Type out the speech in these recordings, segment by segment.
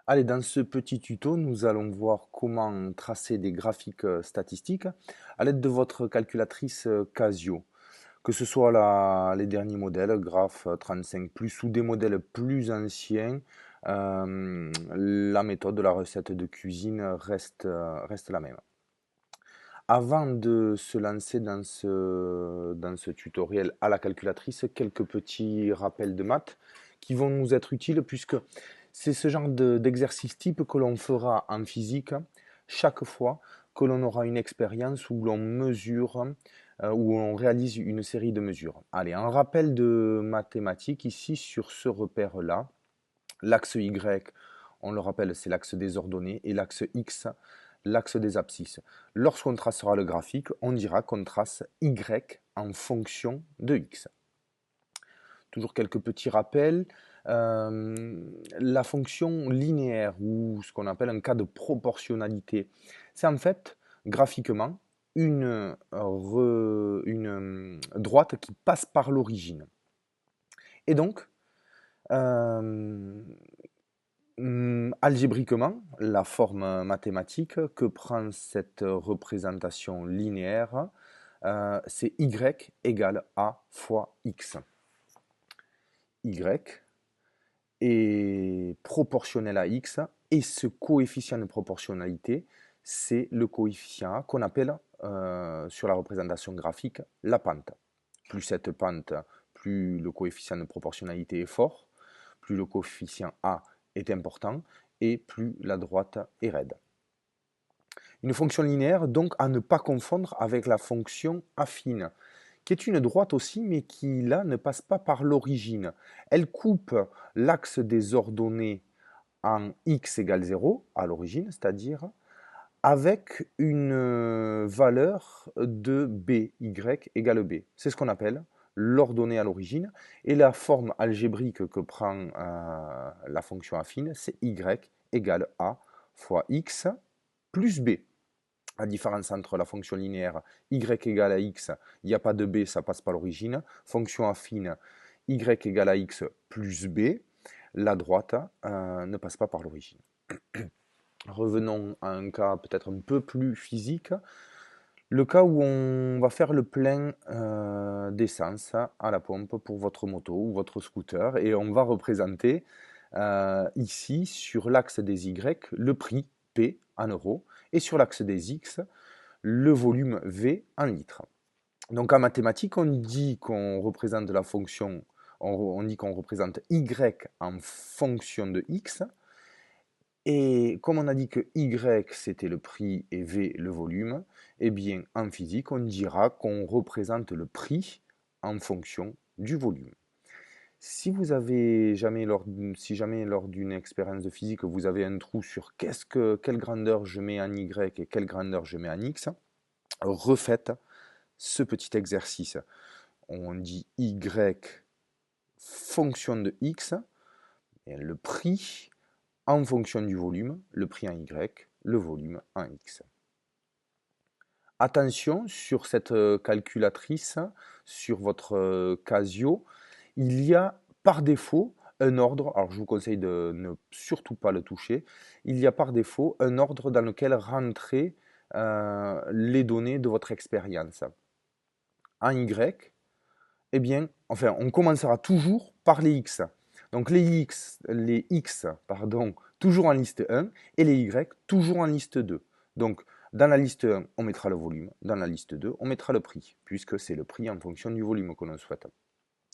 Allez, dans ce petit tuto, nous allons voir comment tracer des graphiques statistiques à l'aide de votre calculatrice Casio. Que ce soit les derniers modèles, Graph 35+, ou des modèles plus anciens, la méthode, la recette de cuisine reste la même. Avant de se lancer dans ce tutoriel à la calculatrice, quelques petits rappels de maths qui vont nous être utiles puisque c'est ce genre d'exercice type que l'on fera en physique chaque fois que l'on aura une expérience où l'on mesure, où on réalise une série de mesures. Allez, un rappel de mathématiques ici sur ce repère-là. L'axe Y, on le rappelle, c'est l'axe des ordonnées, et l'axe X, l'axe des abscisses. Lorsqu'on tracera le graphique, on dira qu'on trace Y en fonction de X. Toujours quelques petits rappels. La fonction linéaire, ou ce qu'on appelle un cas de proportionnalité, c'est en fait, graphiquement, une droite qui passe par l'origine. Et donc, euh, algébriquement, la forme mathématique que prend cette représentation linéaire, c'est y égale a fois x. Y est proportionnel à x et ce coefficient de proportionnalité, c'est le coefficient a qu'on appelle sur la représentation graphique la pente. Plus cette pente, plus le coefficient de proportionnalité est fort, plus le coefficient a est important et plus la droite est raide. Une fonction linéaire, donc, à ne pas confondre avec la fonction affine, qui est une droite aussi, mais qui, là, ne passe pas par l'origine. Elle coupe l'axe des ordonnées en x égale 0, à l'origine, c'est-à-dire avec une valeur de b, y égale b. C'est ce qu'on appelle l'ordonnée à l'origine. Et la forme algébrique que prend la fonction affine, c'est y égale a fois x plus b. La différence entre la fonction linéaire y égale à x, il n'y a pas de b, ça passe par l'origine. Fonction affine, y égale à x plus b, la droite ne passe pas par l'origine. Revenons à un cas peut-être un peu plus physique, le cas où on va faire le plein d'essence à la pompe pour votre moto ou votre scooter et on va représenter ici sur l'axe des Y le prix P en euros et sur l'axe des X le volume V en litres. Donc en mathématiques, on dit qu'on représente la fonction, on dit qu'on représente Y en fonction de X. Et comme on a dit que Y c'était le prix et V le volume, eh bien en physique on dira qu'on représente le prix en fonction du volume. Si vous avez jamais si jamais lors d'une expérience de physique vous avez un trou sur quelle grandeur je mets en Y et quelle grandeur je mets en X, refaites ce petit exercice. On dit Y fonction de X, et le prix en fonction du volume, le prix en Y, le volume en X. Attention sur cette calculatrice, sur votre Casio, il y a par défaut un ordre, alors je vous conseille de ne surtout pas le toucher, il y a par défaut un ordre dans lequel rentrer les données de votre expérience. En Y, eh bien, enfin, on commencera toujours par les X. Donc les X, pardon, toujours en liste 1 et les Y toujours en liste 2. Donc dans la liste 1, on mettra le volume, dans la liste 2, on mettra le prix, puisque c'est le prix en fonction du volume que l'on souhaite.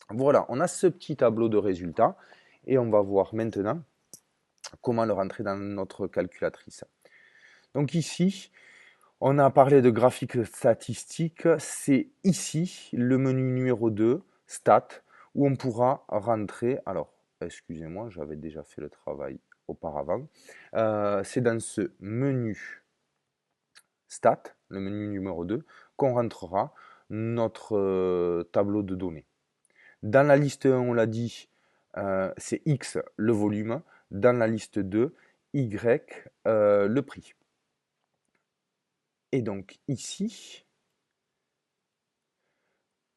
Voilà, on a ce petit tableau de résultats et on va voir maintenant comment le rentrer dans notre calculatrice. Donc ici, on a parlé de graphique statistique, c'est ici le menu numéro 2, Stats, où on pourra rentrer, alors excusez-moi, j'avais déjà fait le travail auparavant, c'est dans ce menu Stats, le menu numéro 2, qu'on rentrera notre tableau de données. Dans la liste 1, on l'a dit, c'est X le volume, dans la liste 2, Y le prix. Et donc ici,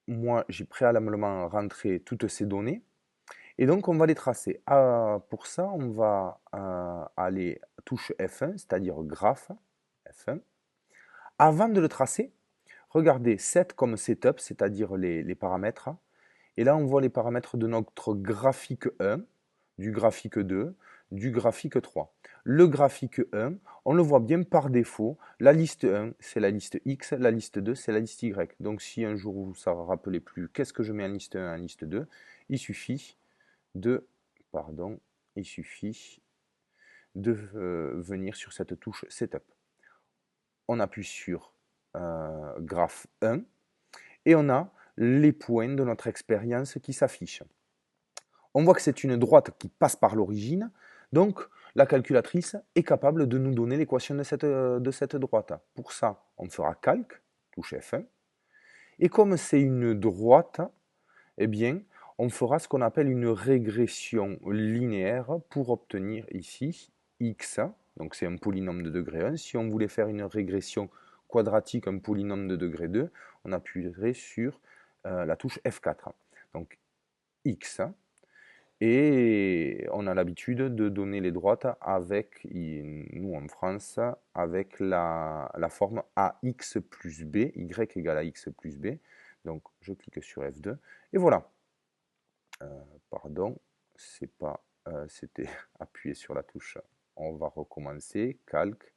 moi j'ai préalablement rentré toutes ces données Et donc, on va les tracer. Pour ça, on va aller touche F1, c'est-à-dire graphe F1. Avant de le tracer, regardez set comme setup, c'est-à-dire les paramètres. Et là, on voit les paramètres de notre graphique 1, du graphique 2, du graphique 3. Le graphique 1, on le voit bien par défaut. La liste 1, c'est la liste X, la liste 2, c'est la liste Y. Donc si un jour vous ne vous rappelez plus qu'est-ce que je mets en liste 1, en liste 2, il suffit de, il suffit de venir sur cette touche Setup. On appuie sur graphe 1 et on a les points de notre expérience qui s'affichent. On voit que c'est une droite qui passe par l'origine, donc la calculatrice est capable de nous donner l'équation de cette droite. Pour ça, on fera calque, touche F1, et comme c'est une droite, eh bien, on fera ce qu'on appelle une régression linéaire pour obtenir ici x, donc c'est un polynôme de degré 1. Si on voulait faire une régression quadratique, un polynôme de degré 2, on appuierait sur la touche F4. Donc x, et on a l'habitude de donner les droites avec, nous en France, avec la forme ax plus b, y égale à x plus b. Donc je clique sur F2, et voilà. C'était appuyé sur la touche. On va recommencer, calque,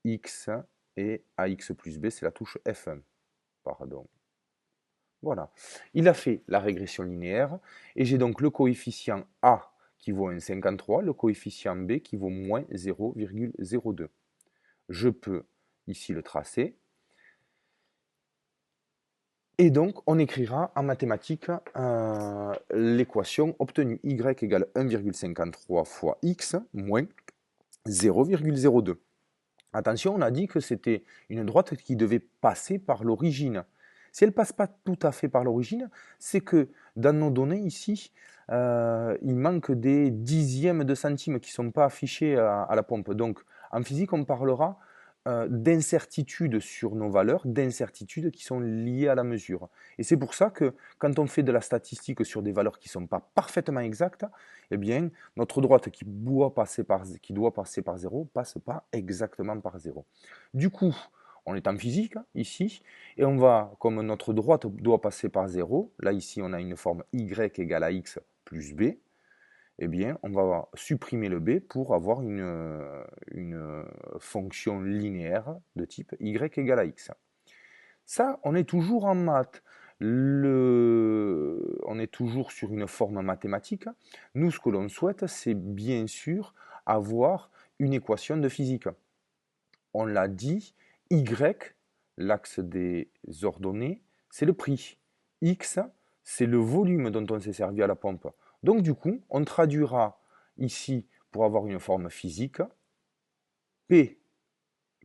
x et ax plus b, c'est la touche F1. Voilà. Il a fait la régression linéaire et j'ai donc le coefficient A qui vaut 1,53, le coefficient B qui vaut moins 0,02. Je peux ici le tracer. Et donc, on écrira en mathématiques l'équation obtenue y égale 1,53 fois x moins 0,02. Attention, on a dit que c'était une droite qui devait passer par l'origine. Si elle ne passe pas tout à fait par l'origine, c'est que dans nos données ici, il manque des dixièmes de centimes qui ne sont pas affichés à la pompe. Donc en physique, on parlera d'incertitudes sur nos valeurs, d'incertitudes qui sont liées à la mesure. Et c'est pour ça que quand on fait de la statistique sur des valeurs qui ne sont pas parfaitement exactes, eh bien, notre droite qui doit passer par 0 passe pas exactement par 0. Du coup, on est en physique ici, et on va, comme notre droite doit passer par 0, là ici on a une forme y égale à x plus b, eh bien on va supprimer le b pour avoir une fonction linéaire de type y égale à x. Ça, on est toujours en maths. On est toujours sur une forme mathématique. Nous, ce que l'on souhaite, c'est bien sûr avoir une équation de physique. On l'a dit, y, l'axe des ordonnées, c'est le prix. X, c'est le volume dont on s'est servi à la pompe. Donc du coup, on traduira ici, pour avoir une forme physique, P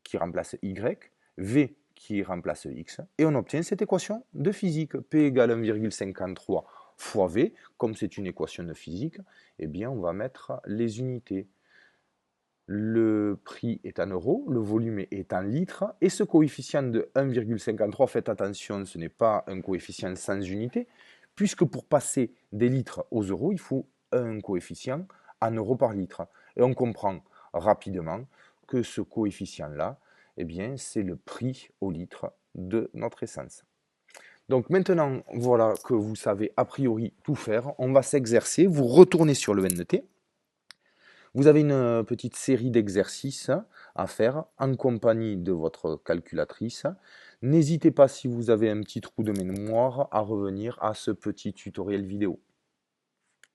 qui remplace Y, V qui remplace X, et on obtient cette équation de physique. P égale 1,53 fois V, comme c'est une équation de physique, eh bien on va mettre les unités. Le prix est en euros, le volume est en litres, et ce coefficient de 1,53, faites attention, ce n'est pas un coefficient sans unité, puisque pour passer des litres aux euros, il faut un coefficient en euros par litre. Et on comprend rapidement que ce coefficient-là, eh bien, c'est le prix au litre de notre essence. Donc maintenant, voilà que vous savez a priori tout faire, on va s'exercer, vous retournez sur le NT. Vous avez une petite série d'exercices à faire en compagnie de votre calculatrice. N'hésitez pas, si vous avez un petit trou de mémoire, à revenir à ce petit tutoriel vidéo.